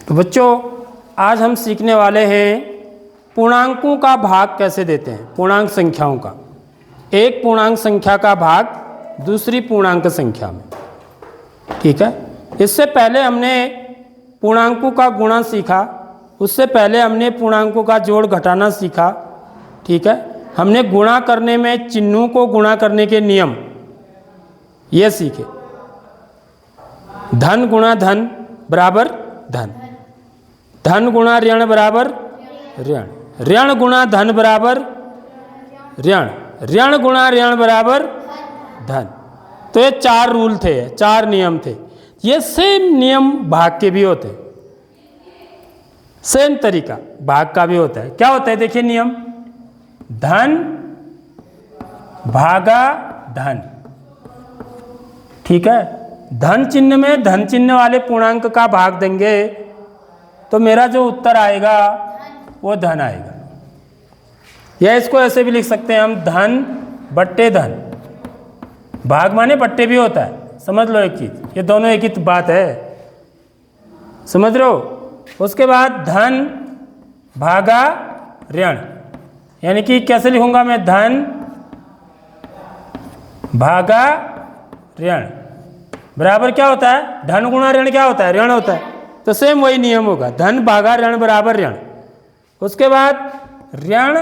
तो बच्चों आज हम सीखने वाले हैं पूर्णांकों का भाग कैसे देते हैं, पूर्णांक संख्याओं का। एक पूर्णांक संख्या का भाग दूसरी पूर्णांक संख्या में, ठीक है। इससे पहले हमने पूर्णांकों का गुणा सीखा, उससे पहले हमने पूर्णांकों का जोड़ घटाना सीखा, ठीक है। हमने गुणा करने में चिन्हों को गुणा करने के नियम ये सीखे। धन गुणा धन बराबर धन, धन गुणा ऋण बराबर ऋण, ऋण गुणा धन बराबर ऋण, ऋण गुणा ऋण बराबर धन। तो ये 4 रूल थे, 4 नियम थे। ये सेम नियम भाग के भी होते हैं, सेम तरीका भाग का भी होता है। क्या होता है देखिए नियम, धन भागा धन, ठीक है। धन चिन्ह में धन चिन्ह वाले पूर्णांक का भाग देंगे तो मेरा जो उत्तर आएगा वो धन आएगा। या इसको ऐसे भी लिख सकते हैं हम, धन बट्टे धन। भाग माने बट्टे भी होता है, समझ लो एक चीज़, ये दोनों एक ही बात है, समझ रहे हो। उसके बाद धन भागा ऋण, यानी कि कैसे लिखूंगा मैं, धन भागा ऋण बराबर क्या होता है, धन गुणा ऋण क्या होता है, ऋण होता है। तो सेम वही नियम होगा, धन भागा ऋण बराबर ऋण। उसके बाद ऋण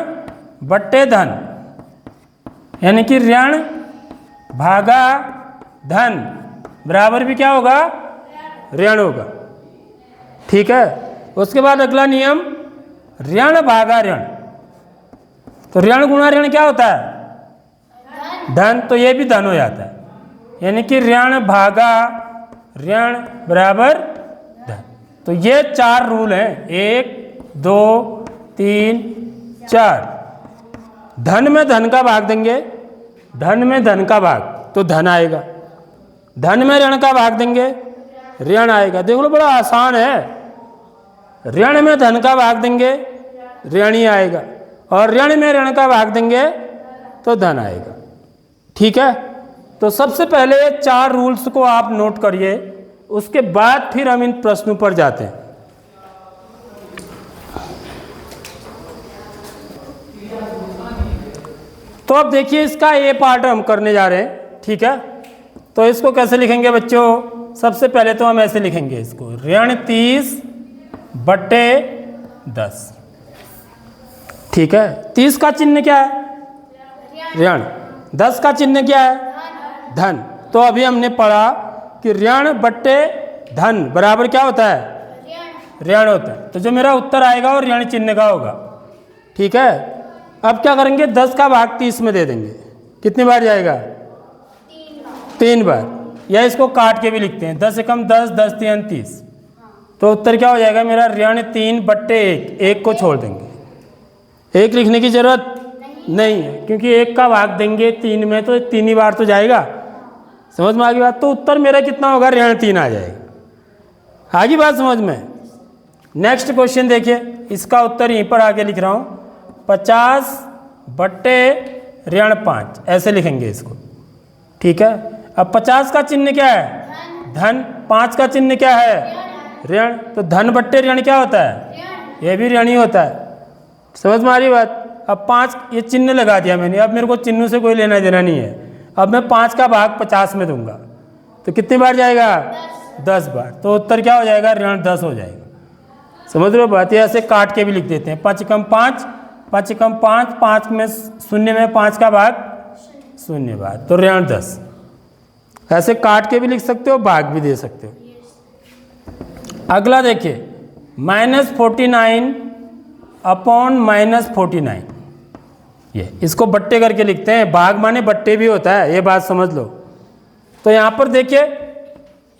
बट्टे धन, यानी कि ऋण भागा धन बराबर भी क्या होगा, ऋण होगा, ठीक है। उसके बाद अगला नियम ऋण भागा ऋण, तो ऋण गुणा ऋण क्या होता है, धन, तो ये भी धन हो जाता है, यानी कि ऋण भागा ऋण बराबर धन। तो ये 4 रूल हैं, 1 2 3 4। धन में धन का भाग देंगे, धन में धन का भाग तो धन आएगा, धन में ऋण का भाग देंगे ऋण आएगा। देख लो बड़ा आसान है, ऋण में धन का भाग देंगे ऋण ही आएगा, और ऋण में ऋण का भाग देंगे तो धन आएगा, ठीक है। तो सबसे पहले 4 रूल्स को आप नोट करिए, उसके बाद फिर हम इन प्रश्नों पर जाते हैं। तो अब देखिए इसका ये पार्ट हम करने जा रहे हैं, ठीक है। तो इसको कैसे लिखेंगे बच्चों, सबसे पहले तो हम ऐसे लिखेंगे इसको, ऋण 30 बट्टे 10, ठीक है। 30 का चिन्ह क्या है, ऋण, 10 का चिन्ह क्या है, धन। तो अभी हमने पढ़ा कि ऋण बट्टे धन बराबर क्या होता है, ऋण होता है। तो जो मेरा उत्तर आएगा वो ऋण चिन्ह का होगा, ठीक है। अब क्या करेंगे, 10 का भाग 30 में दे देंगे, कितनी बार जाएगा, 3 बार। या इसको काट के भी लिखते हैं, 10 से कम 10, 10 3 30। तो उत्तर क्या हो जाएगा मेरा, ऋण 3 बट्टे 1, 1 को छोड़ देंगे, 1 लिखने की जरूरत नहीं है, क्योंकि 1 का भाग देंगे 3 में तो 3 ही बार तो जाएगा, समझ में आ गई बात। तो उत्तर मेरा कितना होगा, ऋण 3 आ जाएगा। आगे बात समझ में। नेक्स्ट क्वेश्चन देखिए, इसका उत्तर यहीं पर आगे लिख रहा हूँ, 50 बट्टे ऋण 5, ऐसे लिखेंगे इसको, ठीक है। अब 50 का चिन्ह क्या है, धन, 5 का चिन्ह क्या है, ऋण। तो धन बट्टे ऋण क्या होता है, ये भी ऋण ही होता है, समझ में आ रही बात। अब 5 ये चिन्ह लगा दिया मैंने, अब मेरे को चिन्हों से कोई लेना देना नहीं है। अब मैं 5 का भाग 50 में दूंगा तो कितनी बार जाएगा, 10 बार। तो उत्तर क्या हो जाएगा, ऋण 10 हो जाएगा, समझ रहे हो बात। ऐसे काट के भी लिख देते हैं, 5 कम 5, 5 कम 5, 5 में शून्य में 5 का भाग 0 बार, तो ऋण 10। ऐसे काट के भी लिख सकते हो, भाग भी दे सकते हो। अगला देखिए, -49 अपॉन -49, ये इसको बट्टे करके लिखते हैं, भाग माने बट्टे भी होता है, ये बात समझ लो। तो यहाँ पर देखिए,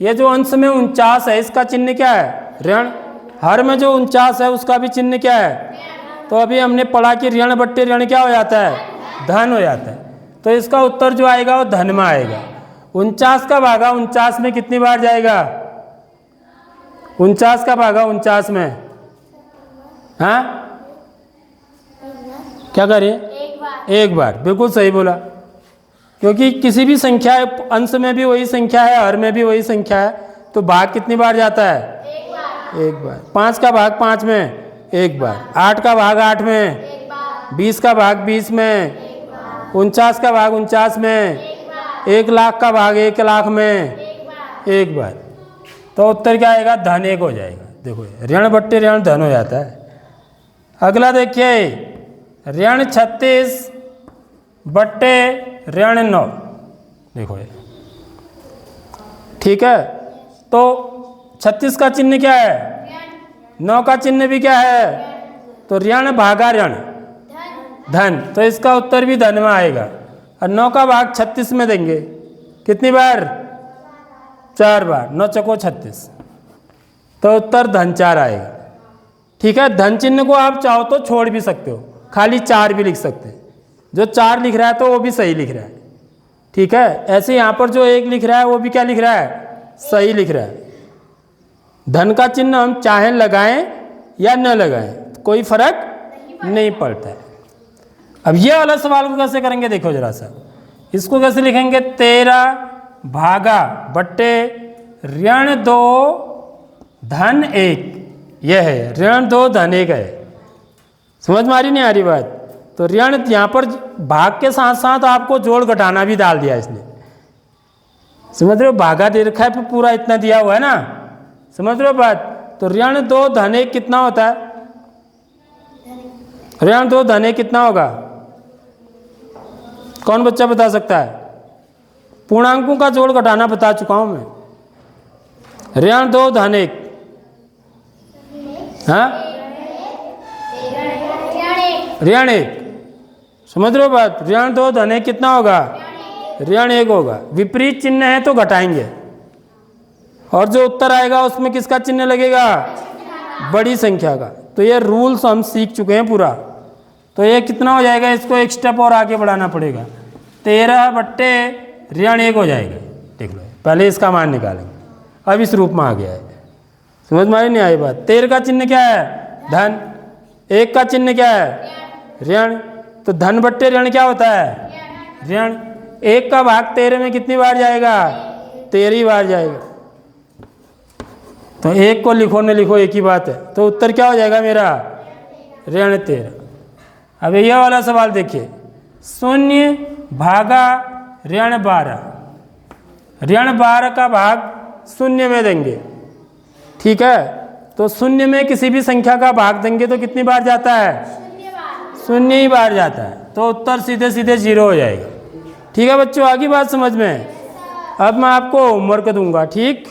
ये जो अंश में 49 है, इसका चिन्ह क्या है, ऋण। हर में जो 49 है उसका भी चिन्ह क्या है, तो अभी हमने पढ़ा कि ऋण बट्टे ऋण क्या हो जाता है, धन हो जाता है। तो इसका उत्तर जो आएगा वो धन में आएगा। 49 का भागा 49 में कितनी बार जाएगा, 49 का भागा 49 में, हाँ क्या करिए, 1 बार, बिल्कुल सही बोला। क्योंकि किसी भी संख्या अंश में भी वही संख्या है, हर में भी वही संख्या है, तो भाग कितनी बार जाता है? एक बार। 5 का भाग 5 में एक बार, 8 का भाग 8 में, 20 का भाग 20 में, 49 का भाग 49 में, 1 लाख का भाग 1 लाख में एक बार। तो उत्तर क्या आएगा? धन 1 हो जाएगा। देखो ऋण बट्टे ऋण धन हो जाता है। अगला देखिए, ऋण 36 बट्टे ऋण 9। देखो ये ठीक है। तो 36 का चिन्ह क्या है? 9 का चिन्ह भी क्या है? तो ऋण भागा ऋण धन, तो इसका उत्तर भी धन में आएगा। और 9 का भाग 36 में देंगे, कितनी बार? 4 बार। 9 चौको 36, तो उत्तर धन 4 आएगा। ठीक है। धन चिन्ह को आप चाहो तो छोड़ भी सकते हो, खाली 4 भी लिख सकते हैं। जो 4 लिख रहा है तो वो भी सही लिख रहा है। ठीक है। ऐसे यहाँ पर जो 1 लिख रहा है वो भी क्या लिख रहा है? सही लिख रहा है। धन का चिन्ह हम चाहे लगाएं या न लगाएं, कोई फर्क नहीं पड़ता है। अब ये वाला सवाल को कैसे करेंगे देखो जरा सा। इसको कैसे लिखेंगे? 13 भागा बट्टे ऋण 2 धन 1। यह है ऋण 2 धन 1 है। समझ में आ रही नहीं आ रही बात? तो ऋण यहाँ पर भाग के साथ साथ आपको जोड़ घटाना भी डाल दिया इसने। समझ रहे हो? भागा दे रखा है, पूरा इतना दिया हुआ है ना। समझ रहे हो बात? तो ऋण 2 धन 1 कितना होता है? ऋण 2 धन 1 कितना होगा? कौन बच्चा बता सकता है? पूर्णांकों का जोड़ घटाना बता चुका हूं मैं। ऋण 2 धन 1, हाँ ऋण 1। समझ रहे हो बात? ऋण 2 धन 1 कितना होगा? ऋण 1 होगा। विपरीत चिन्ह है तो घटाएंगे, और जो उत्तर आएगा उसमें किसका चिन्ह लगेगा? बड़ी संख्या का। तो ये रूल्स हम सीख चुके हैं पूरा। तो ये कितना हो जाएगा? इसको एक स्टेप और आगे बढ़ाना पड़ेगा। 13 बट्टे ऋण 1 हो जाएगा। देख लो, पहले इसका मान निकालेंगे, अब इस रूप में आ गया है। समझ में नहीं आई बात? 13 का चिन्ह क्या है? धन। 1 का चिन्ह क्या है? ऋण। तो धन बट्टे ऋण क्या होता है? ऋण। 1 का भाग 13 में कितनी बार जाएगा? 13 बार जाएगा। तो 1 को लिखो न लिखो एक ही बात है। तो उत्तर क्या हो जाएगा मेरा? ऋण 13। अब यह वाला सवाल देखिए, 0 भागा ऋण 12। ऋण 12 का भाग 0 में देंगे। ठीक है। तो 0 में किसी भी संख्या का भाग देंगे तो कितनी बार जाता है? 0 ही बार जाता है। तो उत्तर सीधे सीधे 0 हो जाएगा। ठीक है बच्चों, आगे बात समझ में? अब मैं आपको होमवर्क दूंगा। ठीक।